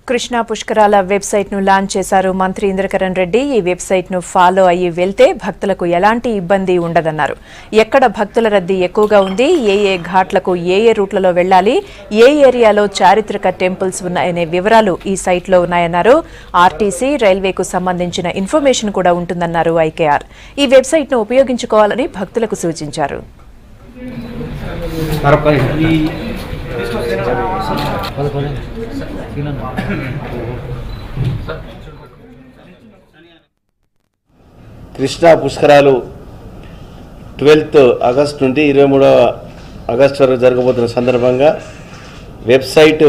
కృష్ణా పుష్కరాల వెబ్సైట్ ను లాంచ్ చేశారు మంత్రి ఇంద్రకరణ్ రెడ్డి. ఈ వెబ్సైట్ ను ఫాలో అయ్యి వెళ్తే భక్తులకు ఎలాంటి ఇబ్బంది ఉండదన్నారు. ఎక్కడ భక్తుల రద్దీ ఎక్కువగా ఉంది, ఏ ఘాట్లకు ఏ రూట్లలో వెళ్లాలి, ఏ ఏరియాలో చారిత్రక టెంపుల్స్ ఉన్నాయనే వివరాలు ఈ సైట్ లో ఉన్నాయన్నారు. ఆర్టీసీ, రైల్వేకు సంబంధించిన ఇన్ఫర్మేషన్ కూడా ఉంటుందన్నారు ఐకేఆర్. ఈ వెబ్సైట్ ను ఉపయోగించుకోవాలని భక్తులకు సూచించారు. కృష్ణా పుష్కరాలు 12th ఆగస్టు నుండి 23వ ఆగస్టు వరకు జరగబోతున్న సందర్భంగా వెబ్సైట్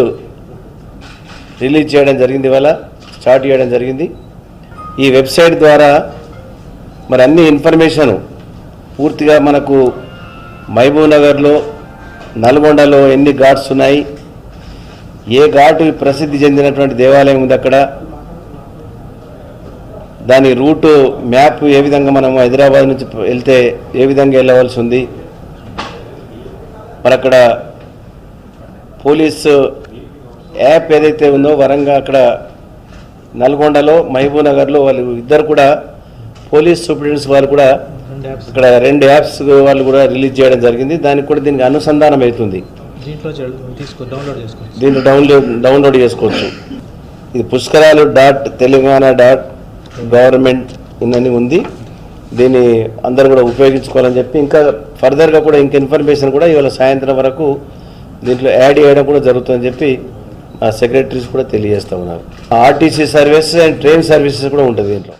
రిలీజ్ చేయడం జరిగింది, ఇవాళ స్టార్ట్ చేయడం జరిగింది. ఈ వెబ్సైట్ ద్వారా మరి అన్ని ఇన్ఫర్మేషన్ పూర్తిగా మనకు మహబూబ్ నగర్లో, నల్గొండలో ఎన్ని ఘాట్స్ ఉన్నాయి, ఏ ఘాటు ప్రసిద్ధి చెందినటువంటి దేవాలయం ఉంది, అక్కడ దాని రూటు మ్యాప్ ఏ విధంగా మనం హైదరాబాద్ నుంచి వెళ్తే ఏ విధంగా వెళ్ళవలసి ఉంది, మరి అక్కడ పోలీసు యాప్ ఏదైతే ఉందో వరంగా అక్కడ నల్గొండలో, మహబూబ్ నగర్లో వాళ్ళు ఇద్దరు కూడా పోలీస్ సూపరింటెండెంట్స్ వాళ్ళు కూడా ఇక్కడ 2 యాప్స్ వాళ్ళు కూడా రిలీజ్ చేయడం జరిగింది. దానికి కూడా దీనికి అనుసంధానం అవుతుంది, దీంట్లో డౌన్లోడ్ చేసుకోవచ్చు. ఇది పుష్కరాలు .telangaana.government ఇన్నని ఉంది. దీన్ని అందరూ కూడా ఉపయోగించుకోవాలని చెప్పి ఇంకా ఫర్దర్గా కూడా ఇంకా ఇన్ఫర్మేషన్ కూడా ఇవాళ సాయంత్రం వరకు దీంట్లో యాడ్ చేయడం కూడా జరుగుతుందని చెప్పి మా సెక్రటరీస్ కూడా తెలియజేస్తూ ఉన్నారు. RTC services and train services కూడా ఉంటుంది దీంట్లో.